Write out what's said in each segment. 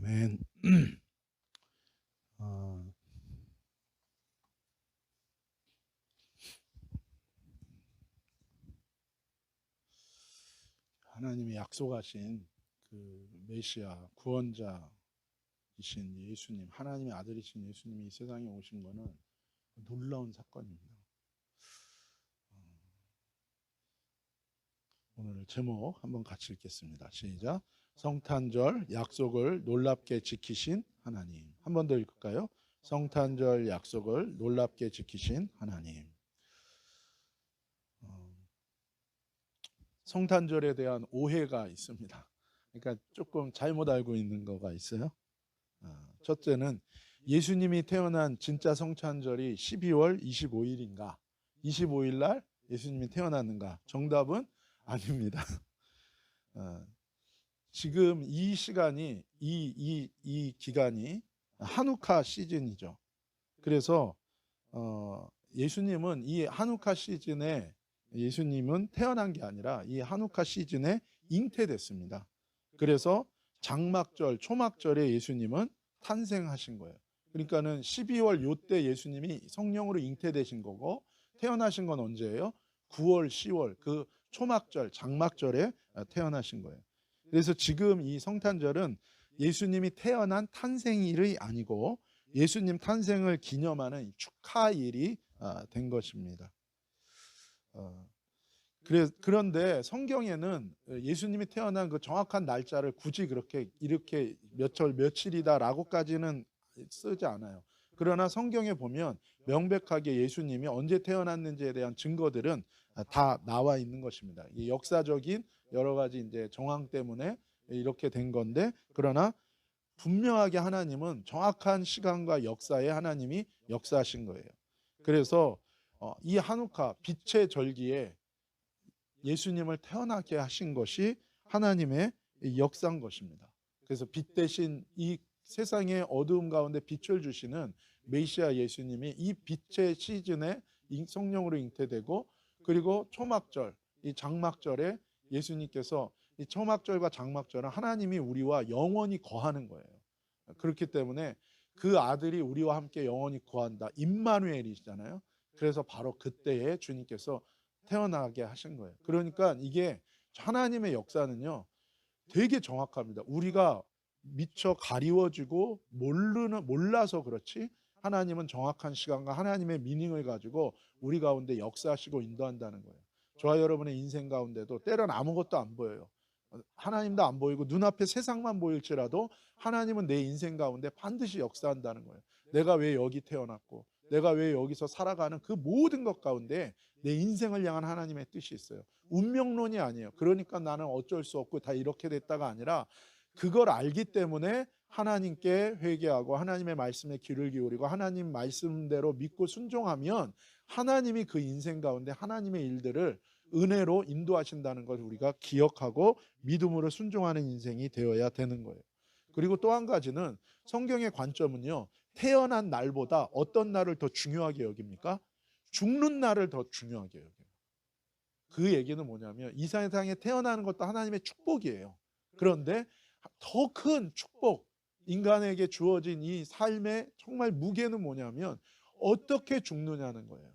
아멘. 어, 하나님이 약속하신 그 메시아 구원자이신 예수님, 하나님의 아들이신 예수님이 이 세상에 오신 것은 놀라운 사건입니다. 오늘 제목 한번 같이 읽겠습니다. 시작. 성탄절 약속을 놀랍게 지키신 하나님. 한 번 더 읽을까요? 성탄절 약속을 놀랍게 지키신 하나님. 성탄절에 대한 오해가 있습니다. 그러니까 조금 잘못 알고 있는 거가 있어요. 첫째는 예수님이 태어난 진짜 성탄절이 12월 25일인가? 25일 날 예수님이 태어났는가? 정답은 아닙니다. 지금 이 시간이 이 기간이 한우카 시즌이죠. 그래서 예수님은 이 한우카 시즌에 예수님은 태어난 게 아니라 이 한우카 시즌에 잉태됐습니다. 그래서 장막절, 초막절에 예수님은 탄생하신 거예요. 그러니까는 12월 요때 예수님이 성령으로 잉태되신 거고 태어나신 건 언제예요? 9월, 10월 그 초막절, 장막절에 태어나신 거예요. 그래서 지금 이 성탄절은 예수님이 태어난 탄생일이 아니고 예수님 탄생을 기념하는 축하일이 된 것입니다. 그런데 성경에는 예수님이 태어난 그 정확한 날짜를 굳이 그렇게 이렇게 몇월 며칠이다라고까지는 쓰지 않아요. 그러나 성경에 보면 명백하게 예수님이 언제 태어났는지에 대한 증거들은 다 나와 있는 것입니다. 이 역사적인 여러 가지 이제 정황 때문에 이렇게 된 건데, 그러나 분명하게 하나님은 정확한 시간과 역사에 하나님이 역사하신 거예요. 그래서 이 한우카 빛의 절기에 예수님을 태어나게 하신 것이 하나님의 역사인 것입니다. 그래서 빛 대신 이 세상의 어두움 가운데 빛을 주시는 메시아 예수님이 이 빛의 시즌에 성령으로 잉태되고, 그리고 초막절, 이 장막절에 예수님께서 이 초막절과 장막절은 하나님이 우리와 영원히 거하는 거예요. 그렇기 때문에 그 아들이 우리와 함께 영원히 거한다. 임마누엘이잖아요. 그래서 바로 그때에 주님께서 태어나게 하신 거예요. 그러니까 이게 하나님의 역사는요 되게 정확합니다. 우리가 미처 가리워지고 몰라서 그렇지 하나님은 정확한 시간과 하나님의 미닝을 가지고 우리 가운데 역사하시고 인도한다는 거예요. 저와 여러분의 인생 가운데도 때론 아무것도 안 보여요. 하나님도 안 보이고 눈앞에 세상만 보일지라도 하나님은 내 인생 가운데 반드시 역사한다는 거예요. 내가 왜 여기 태어났고 내가 왜 여기서 살아가는 그 모든 것 가운데 내 인생을 향한 하나님의 뜻이 있어요. 운명론이 아니에요. 그러니까 나는 어쩔 수 없고 다 이렇게 됐다가 아니라 그걸 알기 때문에 하나님께 회개하고 하나님의 말씀에 귀를 기울이고 하나님 말씀대로 믿고 순종하면 하나님이 그 인생 가운데 하나님의 일들을 은혜로 인도하신다는 것을 우리가 기억하고 믿음으로 순종하는 인생이 되어야 되는 거예요. 그리고 또 한 가지는 성경의 관점은요, 태어난 날보다 어떤 날을 더 중요하게 여깁니까? 죽는 날을 더 중요하게 여겨요. 그 얘기는 뭐냐면 이 세상에 태어나는 것도 하나님의 축복이에요. 그런데 더 큰 축복, 인간에게 주어진 이 삶의 정말 무게는 뭐냐면 어떻게 죽느냐는 거예요.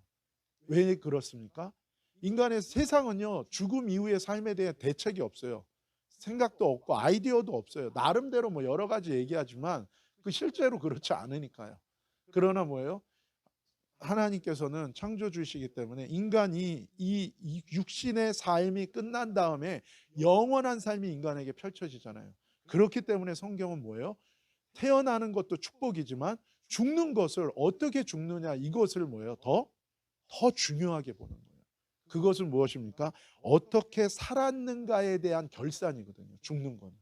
왜 그렇습니까? 인간의 세상은요, 죽음 이후의 삶에 대한 대책이 없어요. 생각도 없고 아이디어도 없어요. 나름대로 뭐 여러 가지 얘기하지만 그 실제로 그렇지 않으니까요. 그러나 뭐예요? 하나님께서는 창조주이시기 때문에 인간이 이 육신의 삶이 끝난 다음에 영원한 삶이 인간에게 펼쳐지잖아요. 그렇기 때문에 성경은 뭐예요? 태어나는 것도 축복이지만 죽는 것을 어떻게 죽느냐, 이것을 뭐예요? 더 중요하게 보는 거예요. 그것은 무엇입니까? 어떻게 살았는가에 대한 결산이거든요. 죽는 건.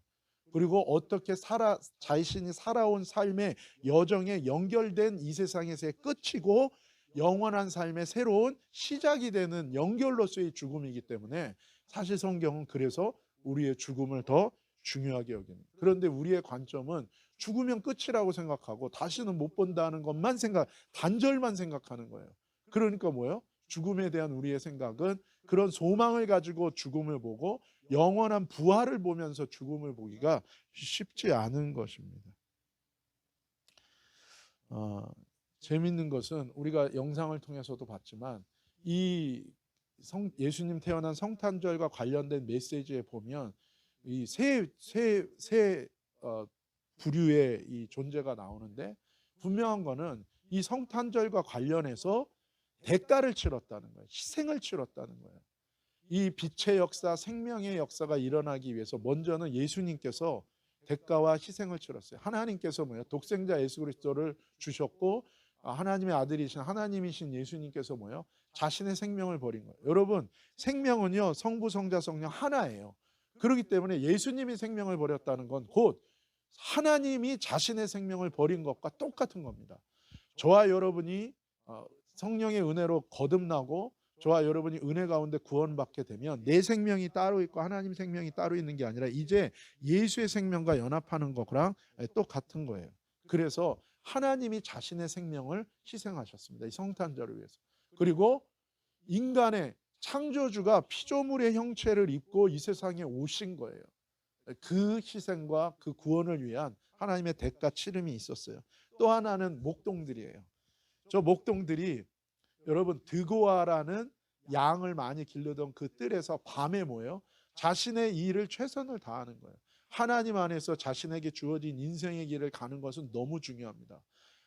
그리고 어떻게 자신이 살아온 삶의 여정에 연결된 이 세상에서의 끝이고 영원한 삶의 새로운 시작이 되는 연결로서의 죽음이기 때문에 사실 성경은 그래서 우리의 죽음을 더 중요하게 여깁니다. 그런데 우리의 관점은 죽으면 끝이라고 생각하고 다시는 못 본다는 것만 단절만 생각하는 거예요. 그러니까 뭐예요? 죽음에 대한 우리의 생각은 그런 소망을 가지고 죽음을 보고 영원한 부활을 보면서 죽음을 보기가 쉽지 않은 것입니다. 어, 재밌는 것은 우리가 영상을 통해서도 봤지만 이 예수님 태어난 성탄절과 관련된 메시지에 보면 이 세 부류의 이 존재가 나오는데, 분명한 거는 이 성탄절과 관련해서 대가를 치렀다는 거예요. 희생을 치렀다는 거예요. 이 빛의 역사, 생명의 역사가 일어나기 위해서 먼저는 예수님께서 대가와 희생을 치렀어요. 하나님께서 뭐예요? 독생자 예수 그리스도를 주셨고, 하나님의 아들이신 하나님이신 예수님께서 뭐예요? 자신의 생명을 버린 거예요. 여러분, 생명은요, 성부, 성자, 성령 하나예요. 그렇기 때문에 예수님이 생명을 버렸다는 건 곧 하나님이 자신의 생명을 버린 것과 똑같은 겁니다. 저와 여러분이 성령의 은혜로 거듭나고 저와 여러분이 은혜 가운데 구원받게 되면 내 생명이 따로 있고 하나님 생명이 따로 있는 게 아니라 이제 예수의 생명과 연합하는 거랑 똑같은 거예요. 그래서 하나님이 자신의 생명을 희생하셨습니다. 이 성탄절을 위해서. 그리고 인간의 창조주가 피조물의 형체를 입고 이 세상에 오신 거예요. 그 희생과 그 구원을 위한 하나님의 대가 치름이 있었어요. 또 하나는 목동들이에요. 저 목동들이 여러분 드고아라는 양을 많이 기르던 그 뜰에서 밤에 모여 자신의 일을 최선을 다하는 거예요. 하나님 안에서 자신에게 주어진 인생의 길을 가는 것은 너무 중요합니다.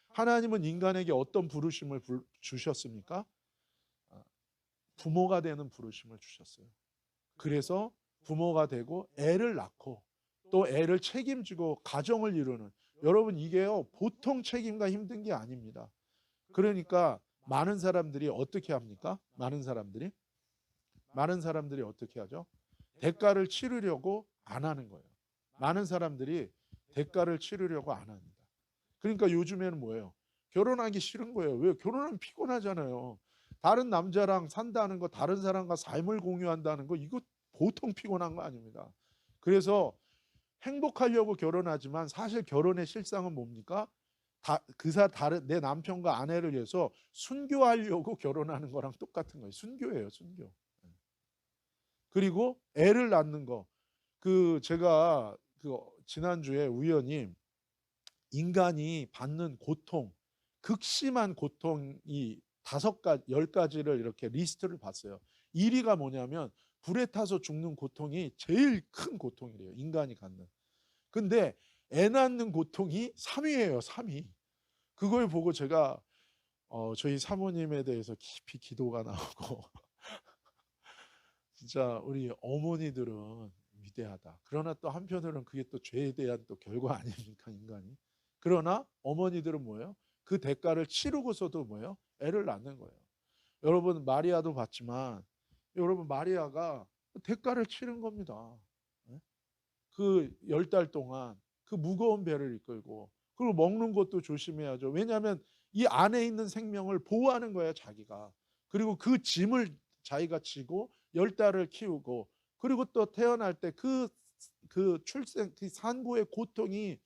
하나님은 인간에게 어떤 부르심을 주셨습니까? 부모가 되는 부르심을 주셨어요. 그래서 부모가 되고 애를 낳고 또 애를 책임지고 가정을 이루는, 여러분 이게요 보통 책임과 힘든 게 아닙니다. 그러니까 많은 사람들이 어떻게 합니까? 많은 사람들이 어떻게 하죠? 대가를 치르려고 안 하는 거예요. 많은 사람들이 대가를 치르려고 안 합니다. 그러니까 요즘에는 뭐예요? 결혼하기 싫은 거예요. 왜? 결혼하면 피곤하잖아요. 다른 남자랑 산다는 거, 다른 사람과 삶을 공유한다는 거, 이거 보통 피곤한 거 아닙니다. 그래서 행복하려고 결혼하지만 사실 결혼의 실상은 뭡니까? 다른 내 남편과 아내를 위해서 순교하려고 결혼하는 거랑 똑같은 거예요. 순교예요, 순교. 그리고 애를 낳는 거. 제가 지난주에 우연히 인간이 받는 고통, 극심한 고통이 5가지, 10가지를 이렇게 리스트를 봤어요. 1위가 뭐냐면 불에 타서 죽는 고통이 제일 큰 고통이래요. 인간이 갖는. 근데 애 낳는 고통이 3위예요. 3위. 그걸 보고 제가 저희 사모님에 대해서 깊이 기도가 나오고 진짜 우리 어머니들은 위대하다. 그러나 또 한편으로는 그게 또 죄에 대한 또 결과 아닙니까, 인간이. 그러나 어머니들은 뭐예요? 그 대가를 치르고서도 뭐예요? 애를 낳는 거예요. 여러분 마리아도 봤지만 여러분 마리아가 대가를 치른 겁니다. 그 10달 동안 그 무거운 배를 이끌고, 그리고 먹는 것도 조심해야죠. 왜냐하면 이 안에 있는 생명을 보호하는 거예요, 자기가. 그리고 그 짐을 자기가 지고 10달을 키우고, 그리고 또 태어날 때 출생, 그 산고의 고통이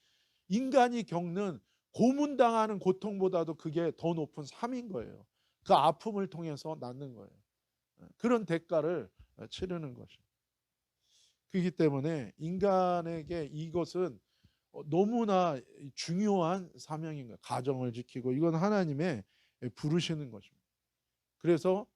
인간이 겪는 고문당하는 고통보다도 그게 더 높은 삶인 거예요. 그 아픔을 통해서 낳는 거예요. 그런 대가를 치르는 것이죠. 그렇기 때문에 인간에게 이것은 너무나 중요한 사명인 거예요. 가정을 지키고, 이건 하나님의 부르시는 것입니다. 그래서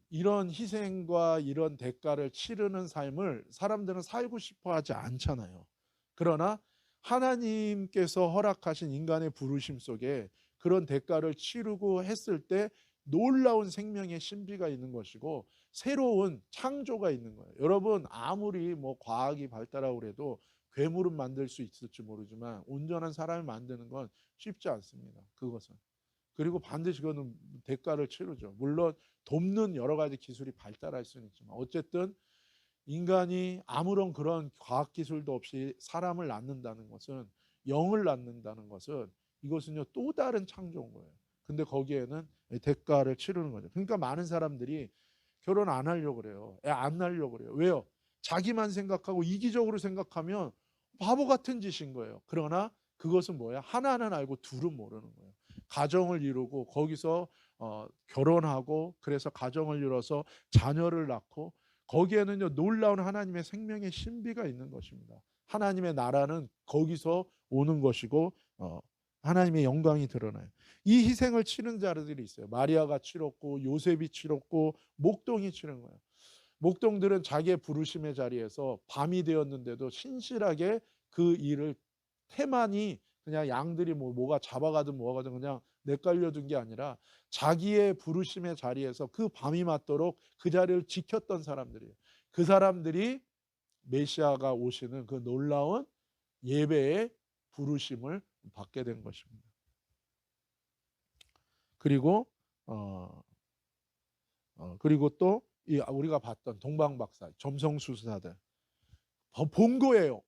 이런 희생과 이런 대가를 치르는 삶을 사람들은 살고 싶어 하지 않잖아요. 그러나 하나님께서 허락하신 인간의 부르심 속에 그런 대가를 치르고 했을 때 놀라운 생명의 신비가 있는 것이고 새로운 창조가 있는 거예요. 여러분 아무리 뭐 과학이 발달하고 그래도 괴물은 만들 수 있을지 모르지만 온전한 사람을 만드는 건 쉽지 않습니다. 그것은. 그리고 반드시 그거는 대가를 치르죠. 물론 돕는 여러 가지 기술이 발달할 수는 있지만 어쨌든 인간이 아무런 그런 과학 기술도 없이 사람을 낳는다는 것은, 영을 낳는다는 것은, 이것은요 또 다른 창조인 거예요. 근데 거기에는 대가를 치르는 거죠. 그러니까 많은 사람들이 결혼 안 하려고 그래요. 애 안 낳으려고 그래요. 왜요? 자기만 생각하고 이기적으로 생각하면 바보 같은 짓인 거예요. 그러나 그것은 뭐야? 하나는 알고 둘은 모르는 거예요. 가정을 이루고 거기서 결혼하고 그래서 가정을 이뤄서 자녀를 낳고 거기에는요 놀라운 하나님의 생명의 신비가 있는 것입니다. 하나님의 나라는 거기서 오는 것이고 하나님의 영광이 드러나요. 이 희생을 치른 자들이 있어요. 마리아가 치렀고 요셉이 치렀고 목동이 치른 거예요. 목동들은 자기의 부르심의 자리에서 밤이 되었는데도 신실하게 그 일을, 태만히 그냥 양들이 뭐가 잡아가든 뭐가든 그냥 내깔려둔 게 아니라 자기의 부르심의 자리에서 그 밤이 맞도록 그 자리를 지켰던 사람들이에요. 그 사람들이 메시아가 오시는 그 놀라운 예배의 부르심을 받게 된 것입니다. 그리고 그리고 또 우리가 봤던 동방박사, 점성술사들 본 거예요.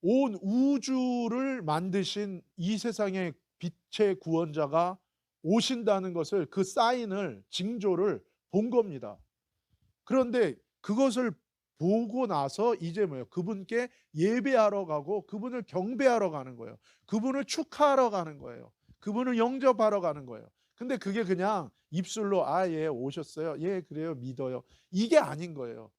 온 우주를 만드신 이 세상의 빛의 구원자가 오신다는 것을, 그 사인을, 징조를 본 겁니다. 그런데 그것을 보고 나서 이제 뭐예요? 그분께 예배하러 가고 그분을 경배하러 가는 거예요. 그분을 축하하러 가는 거예요. 그분을 영접하러 가는 거예요. 근데 그게 그냥 입술로 예 오셨어요. 예 그래요 믿어요. 이게 아닌 거예요.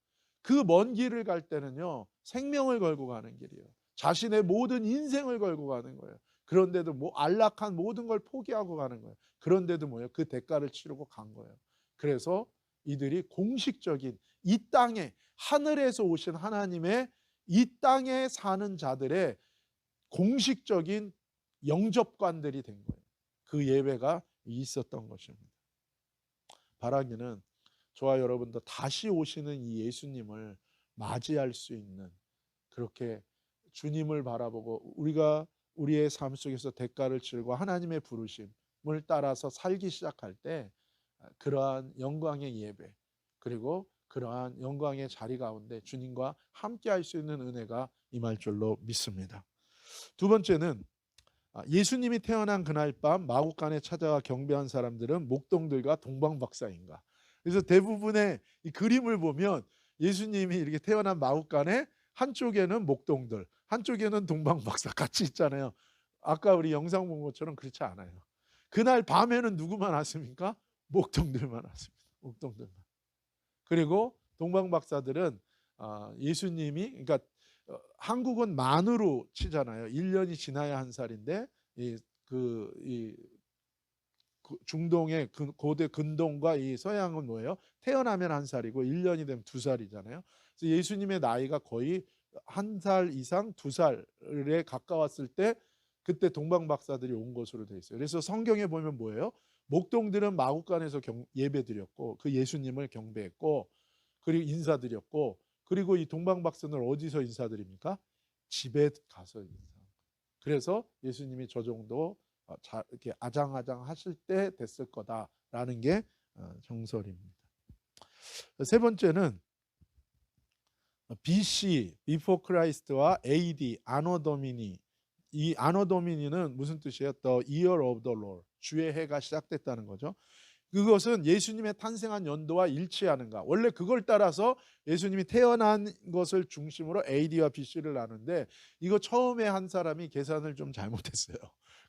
그 먼 길을 갈 때는요 생명을 걸고 가는 길이에요. 자신의 모든 인생을 걸고 가는 거예요. 그런데도 안락한 모든 걸 포기하고 가는 거예요. 그런데도 뭐예요? 그 대가를 치르고 간 거예요. 그래서 이들이 공식적인 이 땅에, 하늘에서 오신 하나님의 이 땅에 사는 자들의 공식적인 영접관들이 된 거예요. 그 예배가 있었던 것입니다. 바라기는 저와 여러분도 다시 오시는 이 예수님을 맞이할 수 있는, 그렇게 주님을 바라보고 우리가 우리의 삶 속에서 대가를 치르고 하나님의 부르심을 따라서 살기 시작할 때 그러한 영광의 예배, 그리고 그러한 영광의 자리 가운데 주님과 함께 할 수 있는 은혜가 임할 줄로 믿습니다. 두 번째는 예수님이 태어난 그날 밤 마구간에 찾아가 경배한 사람들은 목동들과 동방박사인가. 그래서 대부분의 이 그림을 보면 예수님이 이렇게 태어난 마구간에 한쪽에는 목동들, 한쪽에는 동방박사 같이 있잖아요. 아까 우리 영상 본 것처럼 그렇지 않아요. 그날 밤에는 누구만 왔습니까? 목동들만 왔습니다. 목동들만. 그리고 동방박사들은 예수님이, 그러니까 한국은 만으로 치잖아요. 1년이 지나야 한 살인데 중동의 고대 근동과 이 서양은 뭐예요? 태어나면 한 살이고 1년이 되면 2살이잖아요. 그래서 예수님의 나이가 거의 1살 이상 2살에 가까웠을 때 그때 동방박사들이 온 것으로 되어 있어요. 그래서 성경에 보면 뭐예요? 목동들은 마구간에서 예배드렸고 그 예수님을 경배했고 그리고 인사드렸고, 그리고 이 동방박사는 어디서 인사드립니까? 집에 가서 인사. 그래서 예수님이 저 정도 이렇게 아장아장 하실 때 됐을 거다라는 게 정설입니다. 세 번째는 BC, Before Christ와 AD, Anno Domini. 이 Anno Domini는 무슨 뜻이에요? The Year of the Lord. 주의 해가 시작됐다는 거죠. 그것은 예수님의 탄생한 연도와 일치하는가. 원래 그걸 따라서 예수님이 태어난 것을 중심으로 AD와 BC를 나누는데 이거 처음에 한 사람이 계산을 좀 잘못했어요.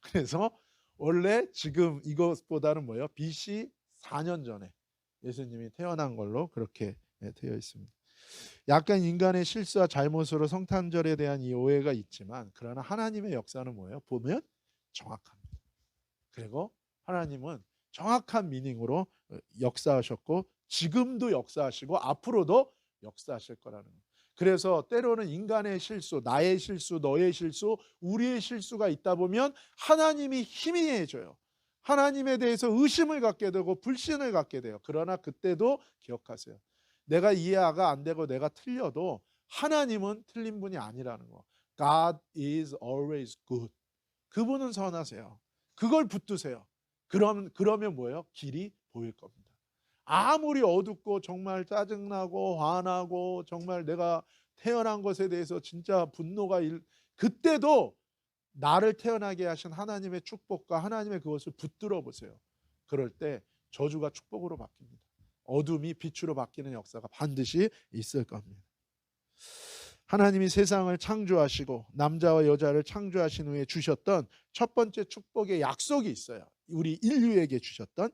그래서 원래 지금 이것보다는 뭐예요? BC 4년 전에 예수님이 태어난 걸로 그렇게 되어 있습니다. 약간 인간의 실수와 잘못으로 성탄절에 대한 이 오해가 있지만 그러나 하나님의 역사는 뭐예요? 보면 정확합니다. 그리고 하나님은 정확한 미닝으로 역사하셨고 지금도 역사하시고 앞으로도 역사하실 거라는 거예요. 그래서 때로는 인간의 실수, 나의 실수, 너의 실수, 우리의 실수가 있다 보면 하나님이 희미해져요. 하나님에 대해서 의심을 갖게 되고 불신을 갖게 돼요. 그러나 그때도 기억하세요. 내가 이해가 안 되고 내가 틀려도 하나님은 틀린 분이 아니라는 거. God is always good. 그분은 선하세요. 그걸 붙드세요. 그러면 뭐예요? 길이 보일 겁니다. 아무리 어둡고 정말 짜증나고 화나고 정말 내가 태어난 것에 대해서 진짜 분노가 그때도 나를 태어나게 하신 하나님의 축복과 하나님의 그것을 붙들어 보세요. 그럴 때 저주가 축복으로 바뀝니다. 어둠이 빛으로 바뀌는 역사가 반드시 있을 겁니다. 하나님이 세상을 창조하시고 남자와 여자를 창조하신 후에 주셨던 첫 번째 축복의 약속이 있어요. 우리 인류에게 주셨던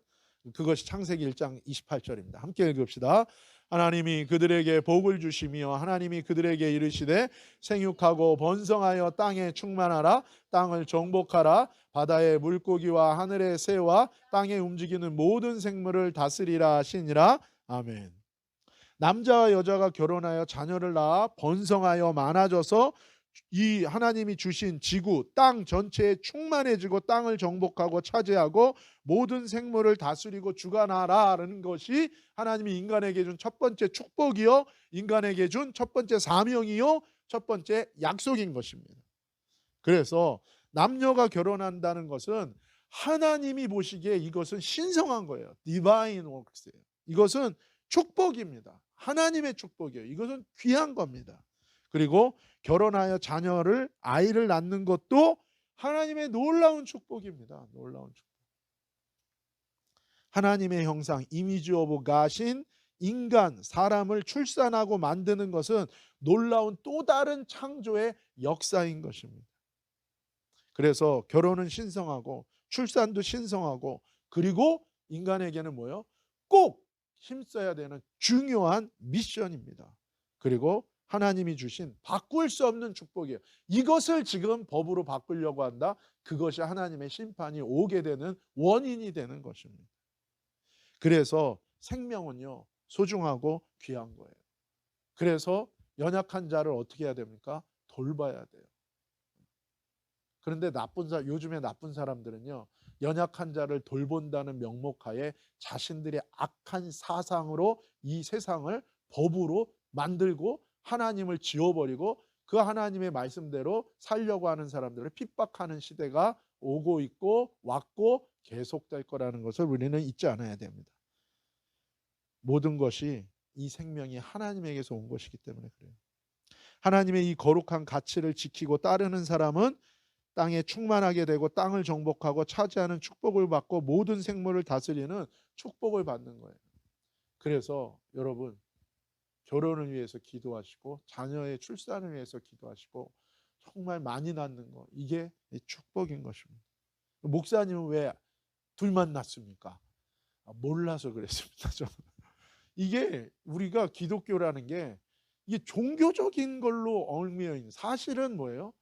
그것이 창세기 1장 28절입니다. 함께 읽읍시다. 하나님이 그들에게 복을 주시며 하나님이 그들에게 이르시되 생육하고 번성하여 땅에 충만하라. 땅을 정복하라. 바다의 물고기와 하늘의 새와 땅에 움직이는 모든 생물을 다스리라 하시니라. 아멘. 남자와 여자가 결혼하여 자녀를 낳아 번성하여 많아져서 이 하나님이 주신 지구, 땅 전체에 충만해지고 땅을 정복하고 차지하고 모든 생물을 다스리고 주관하라는 것이 하나님이 인간에게 준 첫 번째 축복이요, 인간에게 준 첫 번째 사명이요, 첫 번째 약속인 것입니다. 그래서 남녀가 결혼한다는 것은 하나님이 보시기에 이것은 신성한 거예요. Divine works예요. 이것은 축복입니다. 하나님의 축복이에요. 이것은 귀한 겁니다. 그리고 결혼하여 아이를 낳는 것도 하나님의 놀라운 축복입니다. 놀라운 축복. 하나님의 형상, 이미지 오브 갓인 인간, 사람을 출산하고 만드는 것은 놀라운 또 다른 창조의 역사인 것입니다. 그래서 결혼은 신성하고 출산도 신성하고, 그리고 인간에게는 뭐예요? 꼭 힘써야 되는 중요한 미션입니다. 그리고 하나님이 주신 바꿀 수 없는 축복이에요. 이것을 지금 법으로 바꾸려고 한다. 그것이 하나님의 심판이 오게 되는 원인이 되는 것입니다. 그래서 생명은요, 소중하고 귀한 거예요. 그래서 연약한 자를 어떻게 해야 됩니까? 돌봐야 돼요. 그런데 요즘에 나쁜 사람들은요, 연약한 자를 돌본다는 명목하에 자신들의 악한 사상으로 이 세상을 법으로 만들고 하나님을 지워버리고 그 하나님의 말씀대로 살려고 하는 사람들을 핍박하는 시대가 오고 있고 왔고 계속될 거라는 것을 우리는 잊지 않아야 됩니다. 모든 것이, 이 생명이 하나님에게서 온 것이기 때문에 그래요. 하나님의 이 거룩한 가치를 지키고 따르는 사람은 땅에 충만하게 되고 땅을 정복하고 차지하는 축복을 받고 모든 생물을 다스리는 축복을 받는 거예요. 그래서 여러분, 결혼을 위해서 기도하시고 자녀의 출산을 위해서 기도하시고 정말 많이 낳는 거, 이게 축복인 것입니다. 목사님은 왜 둘만 낳습니까? 몰라서 그랬습니다. 저는. 이게 우리가 기독교라는 게 이게 종교적인 걸로 얽매여 있는, 사실은 뭐예요?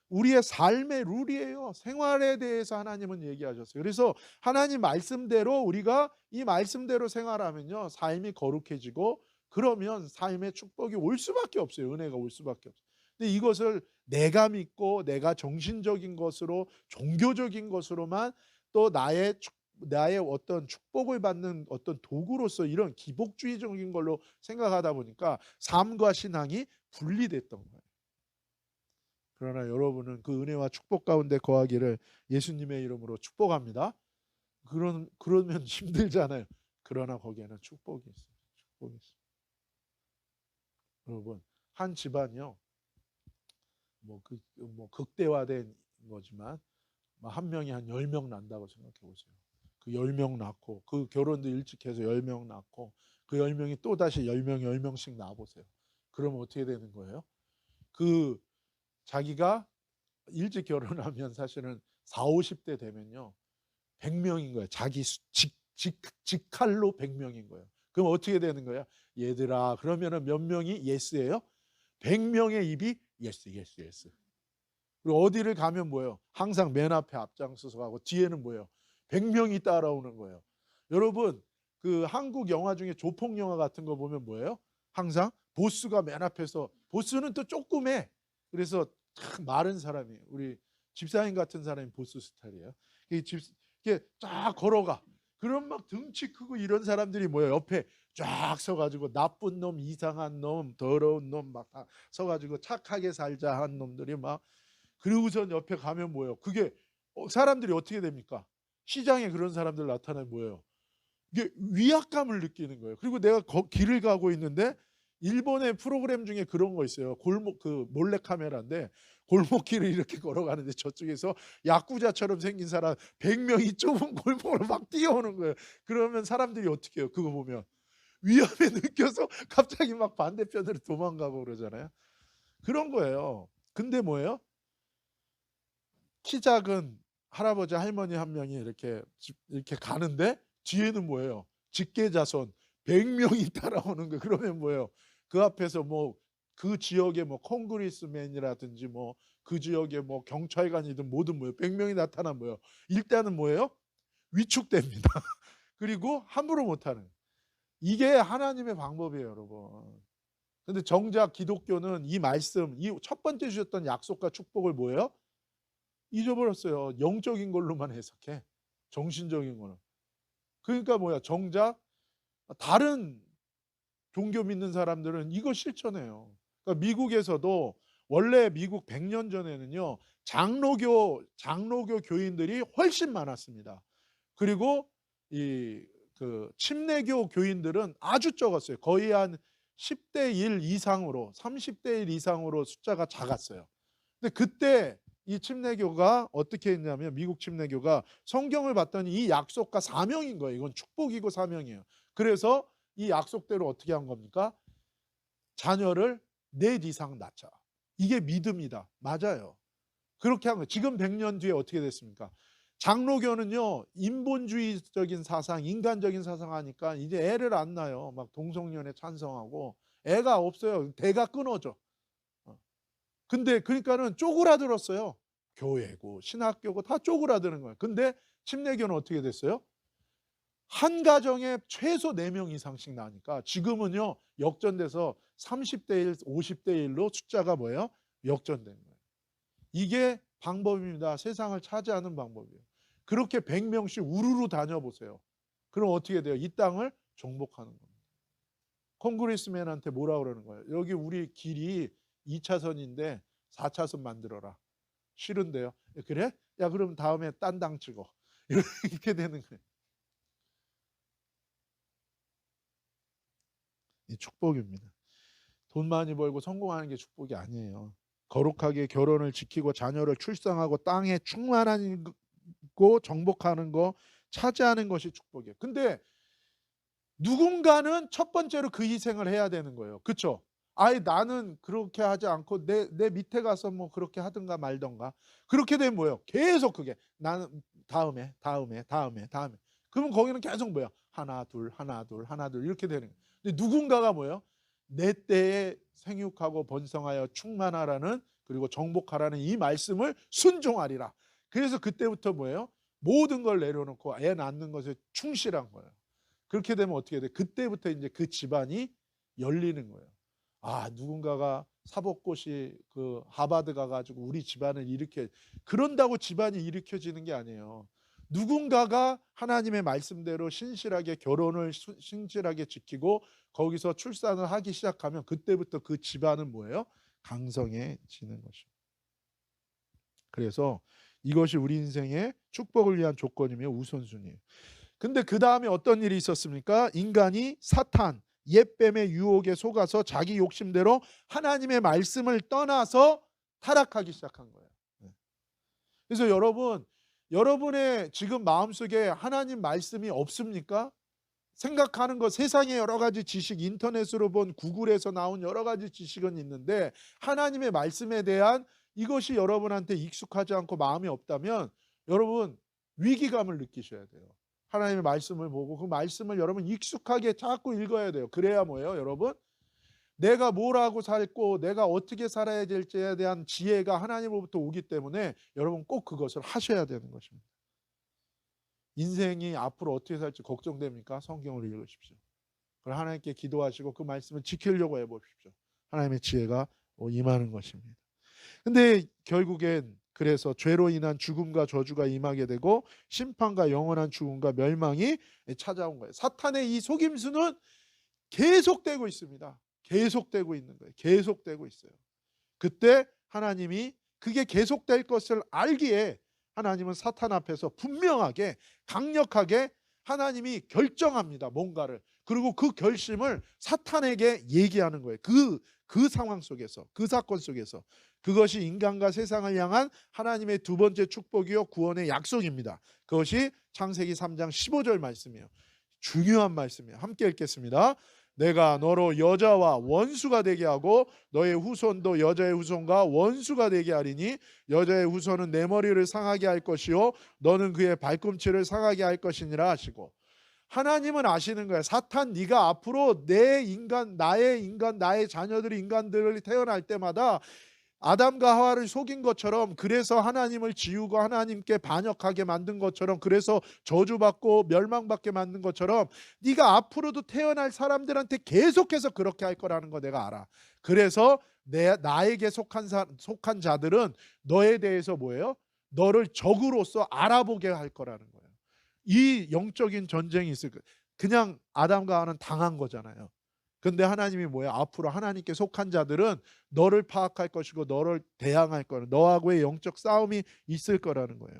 우리의 삶의 룰이에요. 생활에 대해서 하나님은 얘기하셨어요. 그래서 하나님 말씀대로 우리가 이 말씀대로 생활하면요, 삶이 거룩해지고, 그러면 삶의 축복이 올 수밖에 없어요. 은혜가 올 수밖에 없어요. 근데 이것을 내가 믿고 내가 정신적인 것으로, 종교적인 것으로만, 또 나의 어떤 축복을 받는 어떤 도구로서 이런 기복주의적인 걸로 생각하다 보니까 삶과 신앙이 분리됐던 거예요. 그러나 여러분은 그 은혜와 축복 가운데 거하기를 예수님의 이름으로 축복합니다. 그러면 힘들잖아요. 그러나 거기에는 축복이 있어요. 축복이 있어요. 여러분, 한 집안이요, 극대화된 거지만 한 명이 한 10명 난다고 생각해 보세요. 그 10명 낳고, 그 결혼도 일찍 해서 10명 낳고, 그 10명이 또다시 10명씩 낳아보세요. 그러면 어떻게 되는 거예요? 자기가 일찍 결혼하면 사실은 40, 50대 되면요, 100명인 거예요. 자기 직할로 100명인 거예요. 그럼 어떻게 되는 거예요? 얘들아, 그러면은 몇 명이 예스예요? 100명의 입이 예스. 그리고 어디를 가면 뭐예요? 항상 맨 앞에 앞장서서 가고 뒤에는 뭐예요? 100명이 따라오는 거예요. 여러분, 그 한국 영화 중에 조폭 영화 같은 거 보면 뭐예요? 항상 보스가 맨 앞에서, 보스는 또 조그매. 그래서 참 마른 사람이에요. 우리 집사님 같은 사람이 보스 스타일이에요. 이게 쫙 걸어가. 그럼 막 등치 크고 이런 사람들이 뭐예요? 옆에 쫙 서가지고 나쁜 놈, 이상한 놈, 더러운 놈 막 다 서가지고 착하게 살자 한 놈들이 막, 그리고선 옆에 가면 뭐예요? 그게 사람들이 어떻게 됩니까? 시장에 그런 사람들 나타나면 뭐예요? 이게 위압감을 느끼는 거예요. 그리고 내가 길을 가고 있는데, 일본의 프로그램 중에 그런 거 있어요. 몰래 카메라인데 골목길을 이렇게 걸어가는데 저쪽에서 야쿠자처럼 생긴 사람 100명이 좁은 골목으로 막 뛰어오는 거예요. 그러면 사람들이 어떻게 해요? 그거 보면 위험에 느껴서 갑자기 막 반대편으로 도망가고 그러잖아요. 그런 거예요. 근데 뭐예요? 키 작은 할아버지 할머니 한 명이 이렇게 가는데 뒤에는 뭐예요? 직계자손 100명이 따라오는 거예요. 그러면 뭐예요? 그 앞에서 뭐 그 지역의 뭐 컨그리스맨이라든지 뭐 그 지역의 뭐 경찰관이든 뭐든 뭐예요. 100명이 나타나면 뭐예요? 일단은 뭐예요? 위축됩니다. 그리고 함부로 못하는. 이게 하나님의 방법이에요, 여러분. 근데 정작 기독교는 이 말씀, 이 첫 번째 주셨던 약속과 축복을 뭐예요? 잊어버렸어요. 영적인 걸로만 해석해. 정신적인 거는. 그러니까 뭐야? 정작 다른 종교 믿는 사람들은 이거 실천해요. 그러니까 미국에서도 원래 미국 100년 전에는요. 장로교 교인들이 훨씬 많았습니다. 그리고 이 그 침례교 교인들은 아주 적었어요. 거의 한 10대 1 이상으로 30대 1 이상으로 숫자가 작았어요. 근데 그때 이 침례교가 어떻게 했냐면 미국 침례교가 성경을 봤더니 이 약속과 사명인 거예요. 이건 축복이고 사명이에요. 그래서 이 약속대로 어떻게 한 겁니까? 자녀를 넷 이상 낳자. 이게 믿음이다. 맞아요. 그렇게 한 거예요. 지금 100년 뒤에 어떻게 됐습니까? 장로교는요, 인본주의적인 사상, 인간적인 사상 하니까 이제 애를 안 낳아요. 막 동성연애 찬성하고 애가 없어요. 대가 끊어져. 근데 그러니까는 쪼그라들었어요. 교회고 신학교고 다 쪼그라드는 거예요. 근데 침례교는 어떻게 됐어요? 한 가정에 최소 4명 이상씩 나니까 지금은요 역전돼서 30대 1, 50대 1로 숫자가 뭐예요? 역전된 거예요. 이게 방법입니다. 세상을 차지하는 방법이에요. 그렇게 100명씩 우르르 다녀보세요. 그럼 어떻게 돼요? 이 땅을 정복하는 겁니다. 콩그리스맨한테 뭐라 그러는 거예요? 여기 우리 길이 2차선인데 4차선 만들어라. 싫은데요? 그래? 야 그럼 다음에 딴 당 찍어. 이렇게 되는 거예요. 이 축복입니다. 돈 많이 벌고 성공하는 게 축복이 아니에요. 거룩하게 결혼을 지키고 자녀를 출산하고 땅에 충만하고 정복하는 거 차지하는 것이 축복이에요. 근데 누군가는 첫 번째로 그 희생을 해야 되는 거예요. 그렇죠? 아예 나는 그렇게 하지 않고 내 밑에 가서 뭐 그렇게 하든가 말든가. 그렇게 되면 뭐예요? 계속 그게 나는 다음에. 그러면 거기는 계속 뭐야? 하나 둘 이렇게 되는 거예요. 근데 누군가가 뭐예요? 내 때에 생육하고 번성하여 충만하라는 그리고 정복하라는 이 말씀을 순종하리라. 그래서 그때부터 뭐예요? 모든 걸 내려놓고 애 낳는 것에 충실한 거예요. 그렇게 되면 어떻게 돼? 그때부터 이제 그 집안이 열리는 거예요. 아, 누군가가 사법고시 그 하버드 가가지고 우리 집안을 일으켜 그런다고 집안이 일으켜지는 게 아니에요. 누군가가 하나님의 말씀대로 신실하게 결혼을 신실하게 지키고 거기서 출산을 하기 시작하면 그때부터 그 집안은 뭐예요? 강성해지는 것입니다. 그래서 이것이 우리 인생의 축복을 위한 조건이며 우선순위예요. 근데 그 다음에 어떤 일이 있었습니까? 인간이 사탄, 옛뱀의 유혹에 속아서 자기 욕심대로 하나님의 말씀을 떠나서 타락하기 시작한 거예요. 그래서 여러분의 지금 마음속에 하나님 말씀이 없습니까? 생각하는 것, 세상에 여러 가지 지식, 인터넷으로 본 구글에서 나온 여러 가지 지식은 있는데 하나님의 말씀에 대한 이것이 여러분한테 익숙하지 않고 마음이 없다면 여러분 위기감을 느끼셔야 돼요. 하나님의 말씀을 보고 그 말씀을 여러분 익숙하게 자꾸 읽어야 돼요. 그래야 뭐예요, 여러분? 내가 뭘 하고 살고 내가 어떻게 살아야 될지에 대한 지혜가 하나님으로부터 오기 때문에 여러분 꼭 그것을 하셔야 되는 것입니다. 인생이 앞으로 어떻게 살지 걱정됩니까? 성경을 읽으십시오. 그럼 하나님께 기도하시고 그 말씀을 지키려고 해보십시오. 하나님의 지혜가 임하는 것입니다. 근데 결국엔 그래서 죄로 인한 죽음과 저주가 임하게 되고 심판과 영원한 죽음과 멸망이 찾아온 거예요. 사탄의 이 속임수는 계속되고 있습니다. 계속되고 있는 거예요. 계속되고 있어요. 그때 하나님이 그게 계속될 것을 알기에 하나님은 사탄 앞에서 분명하게 강력하게 하나님이 결정합니다. 뭔가를. 그리고 그 결심을 사탄에게 얘기하는 거예요. 그 상황 속에서, 그 사건 속에서. 그것이 인간과 세상을 향한 하나님의 두 번째 축복이요 구원의 약속입니다. 그것이 창세기 3장 15절 말씀이에요. 중요한 말씀이에요. 함께 읽겠습니다. 내가 너로 여자와 원수가 되게 하고 너의 후손도 여자의 후손과 원수가 되게 하리니 여자의 후손은 내 머리를 상하게 할 것이요 너는 그의 발꿈치를 상하게 할 것이니라 하시고, 하나님은 아시는 거예요. 사탄, 네가 앞으로 나의 자녀들이 인간들을 태어날 때마다 아담과 하와를 속인 것처럼, 그래서 하나님을 지우고 하나님께 반역하게 만든 것처럼, 그래서 저주받고 멸망받게 만든 것처럼 네가 앞으로도 태어날 사람들한테 계속해서 그렇게 할 거라는 거 내가 알아. 그래서 나에게 속한 자들은 너에 대해서 뭐예요? 너를 적으로서 알아보게 할 거라는 거예요. 이 영적인 전쟁이 있을 거예요. 그냥 아담과 하와는 당한 거잖아요. 근데 하나님이 뭐예요? 앞으로 하나님께 속한 자들은 너를 파악할 것이고 너를 대항할 거예요. 너하고의 영적 싸움이 있을 거라는 거예요.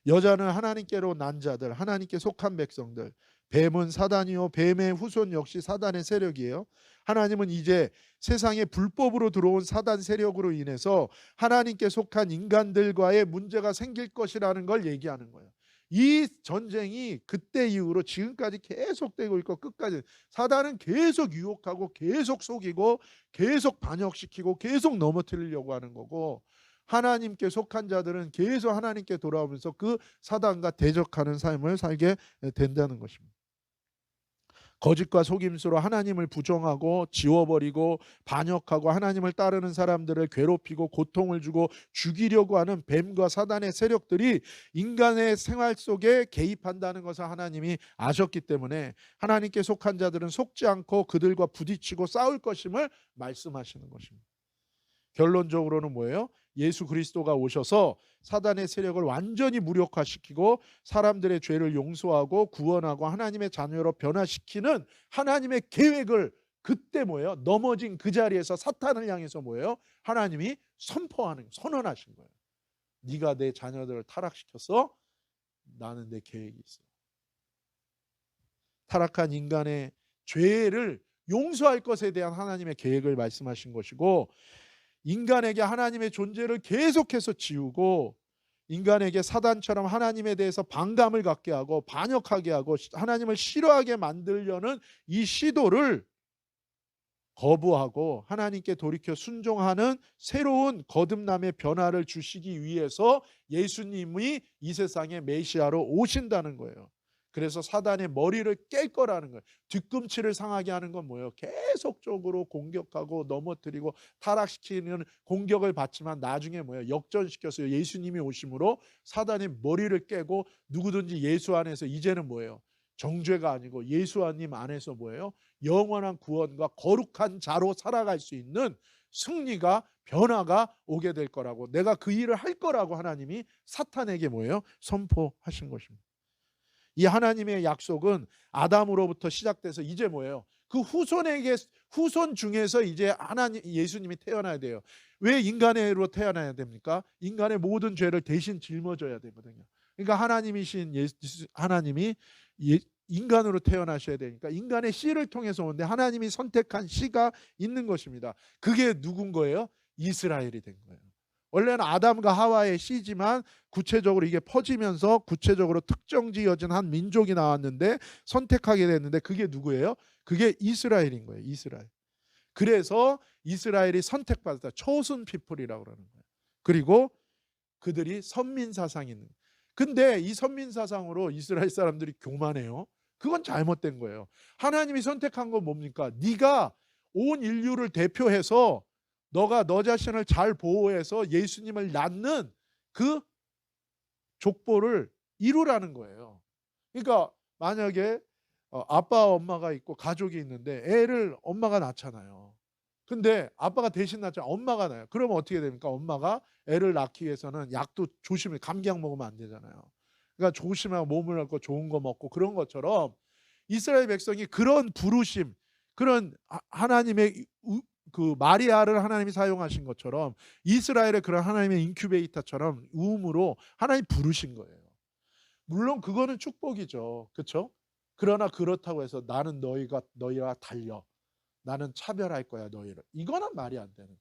여자는 하나님께로 난 자들, 하나님께 속한 백성들. 뱀은 사단이요, 뱀의 후손 역시 사단의 세력이에요. 하나님은 이제 세상에 불법으로 들어온 사단 세력으로 인해서 하나님께 속한 인간들과의 문제가 생길 것이라는 걸 얘기하는 거예요. 이 전쟁이 그때 이후로 지금까지 계속되고 있고, 끝까지 사단은 계속 유혹하고 계속 속이고 계속 반역시키고 계속 넘어뜨리려고 하는 거고, 하나님께 속한 자들은 계속 하나님께 돌아오면서 그 사단과 대적하는 삶을 살게 된다는 것입니다. 거짓과 속임수로 하나님을 부정하고 지워버리고 반역하고 하나님을 따르는 사람들을 괴롭히고 고통을 주고 죽이려고 하는 뱀과 사단의 세력들이 인간의 생활 속에 개입한다는 것을 하나님이 아셨기 때문에 하나님께 속한 자들은 속지 않고 그들과 부딪히고 싸울 것임을 말씀하시는 것입니다. 결론적으로는 뭐예요? 예수 그리스도가 오셔서 사단의 세력을 완전히 무력화시키고 사람들의 죄를 용서하고 구원하고 하나님의 자녀로 변화시키는 하나님의 계획을 그때 뭐예요? 넘어진 그 자리에서 사탄을 향해서 뭐예요? 하나님이 선언하신 거예요. 네가 내 자녀들을 타락시켜서 나는 내 계획이 있어. 타락한 인간의 죄를 용서할 것에 대한 하나님의 계획을 말씀하신 것이고, 인간에게 하나님의 존재를 계속해서 지우고 인간에게 사단처럼 하나님에 대해서 반감을 갖게 하고 반역하게 하고 하나님을 싫어하게 만들려는 이 시도를 거부하고 하나님께 돌이켜 순종하는 새로운 거듭남의 변화를 주시기 위해서 예수님이 이 세상에 메시아로 오신다는 거예요. 그래서 사단의 머리를 깰 거라는 거예요. 뒤꿈치를 상하게 하는 건 뭐예요? 계속적으로 공격하고 넘어뜨리고 타락시키는 공격을 받지만 나중에 뭐예요? 역전시켜서 예수님이 오심으로 사단의 머리를 깨고 누구든지 예수 안에서 이제는 뭐예요? 정죄가 아니고 예수 안에서 뭐예요? 영원한 구원과 거룩한 자로 살아갈 수 있는 승리가, 변화가 오게 될 거라고, 내가 그 일을 할 거라고 하나님이 사탄에게 뭐예요? 선포하신 것입니다. 이 하나님의 약속은 아담으로부터 시작돼서 이제 뭐예요? 그 후손 중에서 이제 예수님이 태어나야 돼요. 왜 인간으로 태어나야 됩니까? 인간의 모든 죄를 대신 짊어져야 되거든요. 그러니까 하나님이 인간으로 태어나셔야 되니까 인간의 씨를 통해서 오는데 하나님이 선택한 씨가 있는 것입니다. 그게 누군 거예요? 이스라엘이 된 거예요. 원래는 아담과 하와의 씨지만 구체적으로 이게 퍼지면서 구체적으로 특정 지어진 한 민족이 나왔는데 선택하게 됐는데 그게 누구예요? 그게 이스라엘인 거예요. 이스라엘. 그래서 이스라엘이 선택받았다. chosen people이라고 그러는 거예요. 그리고 그들이 선민사상이 있는 거예요. 근데 이 선민사상으로 이스라엘 사람들이 교만해요. 그건 잘못된 거예요. 하나님이 선택한 건 뭡니까? 네가 온 인류를 대표해서 너가 너 자신을 잘 보호해서 예수님을 낳는 그 족보를 이루라는 거예요. 그러니까 만약에 아빠 엄마가 있고 가족이 있는데 애를 엄마가 낳잖아요. 근데 아빠가 대신 낳잖아요. 엄마가 낳아요. 그러면 어떻게 됩니까? 엄마가 애를 낳기 위해서는 약도 조심해, 감기약 먹으면 안 되잖아요. 그러니까 조심하고 몸을 갖고 좋은 거 먹고, 그런 것처럼 이스라엘 백성이 그런 부르심, 그런 하나님의 그 마리아를 하나님이 사용하신 것처럼 이스라엘의 그런 하나님의 인큐베이터처럼 우음으로 하나님 부르신 거예요. 물론 그거는 축복이죠. 그렇죠? 그러나 그렇다고 해서 나는 너희와 달려, 나는 차별할 거야 너희를, 이거는 말이 안 되는 거예요.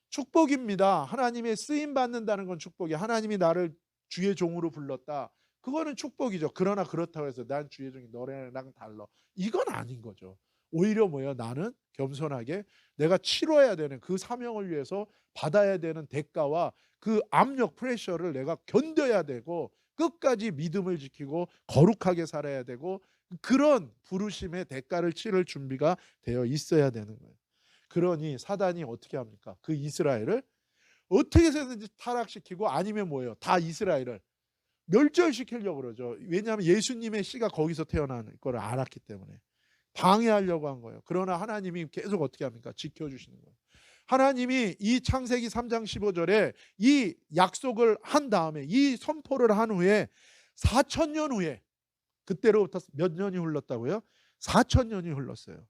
축복입니다. 하나님의 쓰임 받는다는 건 축복이에요. 하나님이 나를 주의 종으로 불렀다, 그거는 축복이죠. 그러나 그렇다고 해서 난 주의 종이 너랑 달라, 이건 아닌 거죠. 오히려 뭐예요? 나는 겸손하게 내가 치러야 되는 그 사명을 위해서 받아야 되는 대가와 그 압력, 프레셔를 내가 견뎌야 되고, 끝까지 믿음을 지키고 거룩하게 살아야 되고 그런 부르심의 대가를 치를 준비가 되어 있어야 되는 거예요. 그러니 사단이 어떻게 합니까? 그 이스라엘을 어떻게 해서든지 타락시키고 아니면 뭐예요? 다 이스라엘을 멸절시키려고 그러죠. 왜냐하면 예수님의 씨가 거기서 태어난 걸 알았기 때문에 방해하려고 한 거예요. 그러나 하나님이 계속 어떻게 합니까? 지켜주시는 거예요. 하나님이 이 창세기 3장 15절에 이 약속을 한 다음에 이 선포를 한 후에 4,000년 후에 그때로부터 몇 년이 흘렀다고요? 4,000년이 흘렀어요.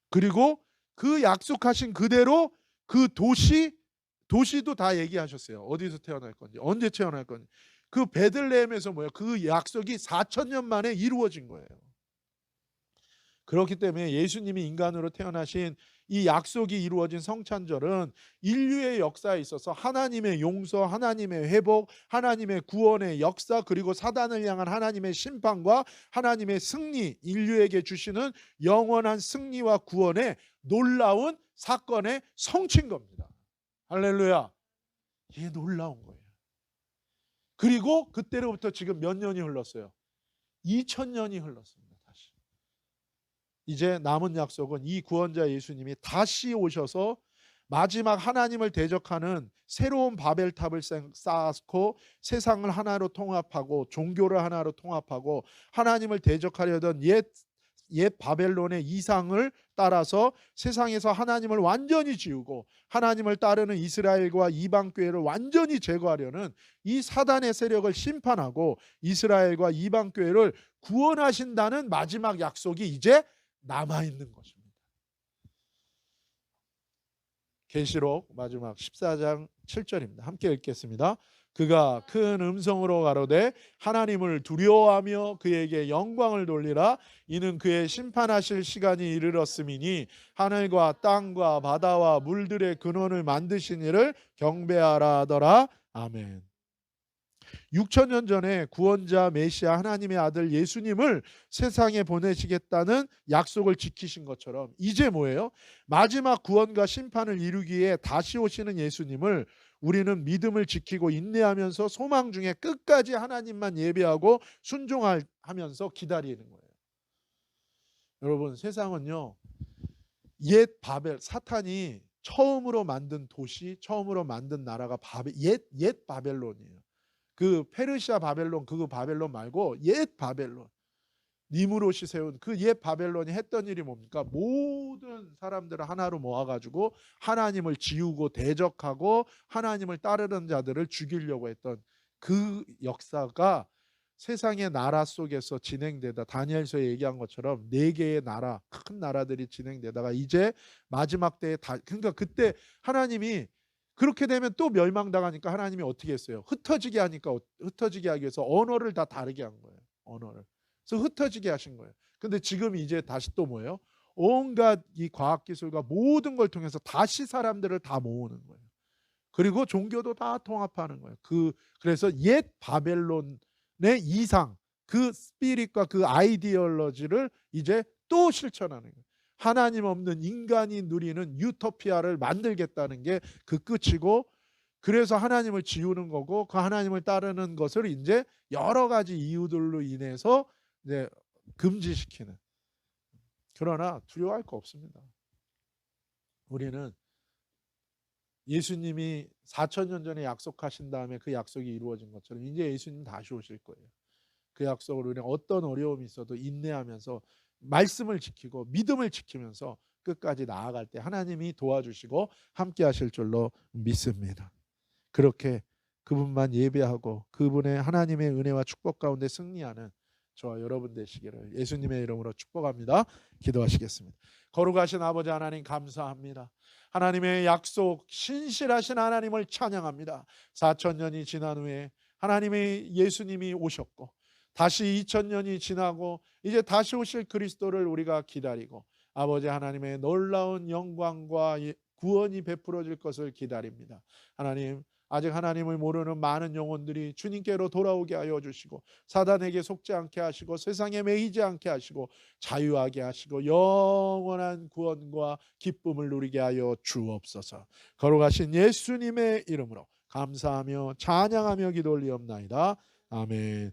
그리고 그 약속하신 그대로 그 도시도 다 얘기하셨어요. 어디서 태어날 건지, 언제 태어날 건지. 그 베들레헴에서 뭐예요? 그 약속이 4,000년 만에 이루어진 거예요. 그렇기 때문에 예수님이 인간으로 태어나신 이 약속이 이루어진 성찬절은 인류의 역사에 있어서 하나님의 용서, 하나님의 회복, 하나님의 구원의 역사, 그리고 사단을 향한 하나님의 심판과 하나님의 승리, 인류에게 주시는 영원한 승리와 구원의 놀라운 사건의 성취인 겁니다. 할렐루야. 이게 놀라운 거예요. 그리고 그때로부터 지금 몇 년이 흘렀어요? 2000년이 흘렀습니다. 다시. 이제 남은 약속은 이 구원자 예수님이 다시 오셔서 마지막 하나님을 대적하는 새로운 바벨탑을 쌓고 세상을 하나로 통합하고 종교를 하나로 통합하고 하나님을 대적하려던 옛 바벨론의 이상을 따라서 세상에서 하나님을 완전히 지우고 하나님을 따르는 이스라엘과 이방교회를 완전히 제거하려는 이 사단의 세력을 심판하고 이스라엘과 이방교회를 구원하신다는 마지막 약속이 이제 남아있는 것입니다. 계시록 마지막 14장 7절입니다. 함께 읽겠습니다. 그가 큰 음성으로 가로되 하나님을 두려워하며 그에게 영광을 돌리라. 이는 그의 심판하실 시간이 이르렀음이니 하늘과 땅과 바다와 물들의 근원을 만드신 이를 경배하라 하더라. 아멘. 6,000년 전에 구원자 메시아 하나님의 아들 예수님을 세상에 보내시겠다는 약속을 지키신 것처럼 이제 뭐예요? 마지막 구원과 심판을 이루기에 다시 오시는 예수님을 우리는 믿음을 지키고 인내하면서 소망 중에 끝까지 하나님만 예배하고 순종하면서 기다리는 거예요. 여러분, 세상은요, 옛 바벨, 사탄이 처음으로 만든 도시, 처음으로 만든 나라가 옛 바벨론이에요. 그 페르시아 바벨론, 그 바벨론 말고 옛 바벨론, 니무롯이 세운 그 옛 바벨론이 했던 일이 뭡니까? 모든 사람들을 하나로 모아가지고 하나님을 지우고 대적하고 하나님을 따르는 자들을 죽이려고 했던 그 역사가 세상의 나라 속에서 진행되다 다니엘서에 얘기한 것처럼 4개의 나라, 큰 나라들이 진행되다가 이제 마지막 때에 그러니까 그때 하나님이 그렇게 되면 또 멸망당하니까 하나님이 어떻게 했어요? 흩어지게 하니까 흩어지게 하기 위해서 언어를 다 다르게 한 거예요. 언어를. 그래서 흩어지게 하신 거예요. 근데 지금 이제 다시 또 뭐예요? 온갖 이 과학기술과 모든 걸 통해서 다시 사람들을 다 모으는 거예요. 그리고 종교도 다 통합하는 거예요. 그래서 옛 바벨론의 이상, 그 스피릿과 그 아이디올로지를 이제 또 실천하는 거예요. 하나님 없는 인간이 누리는 유토피아를 만들겠다는 게 그 끝이고, 그래서 하나님을 지우는 거고 그 하나님을 따르는 것을 이제 여러 가지 이유들로 인해서 이제 금지시키는. 그러나 두려워할 거 없습니다. 우리는 예수님이 4,000년 전에 약속하신 다음에 그 약속이 이루어진 것처럼 이제 예수님 다시 오실 거예요. 그 약속을 우리는 어떤 어려움이 있어도 인내하면서 말씀을 지키고 믿음을 지키면서 끝까지 나아갈 때 하나님이 도와주시고 함께 하실 줄로 믿습니다. 그렇게 그분만 예배하고 그분의 하나님의 은혜와 축복 가운데 승리하는 저와 여러분 되시기를 예수님의 이름으로 축복합니다. 기도하시겠습니다. 거룩하신 아버지 하나님 감사합니다. 하나님의 약속 신실하신 하나님을 찬양합니다. 4,000년이 지난 후에 하나님의 예수님이 오셨고 다시 2,000년이 지나고 이제 다시 오실 그리스도를 우리가 기다리고 아버지 하나님의 놀라운 영광과 구원이 베풀어질 것을 기다립니다. 하나님, 아직 하나님을 모르는 많은 영혼들이 주님께로 돌아오게 하여 주시고 사단에게 속지 않게 하시고 세상에 매이지 않게 하시고 자유하게 하시고 영원한 구원과 기쁨을 누리게 하여 주옵소서. 거룩하신 예수님의 이름으로 감사하며 찬양하며 기도 올리옵나이다. 아멘.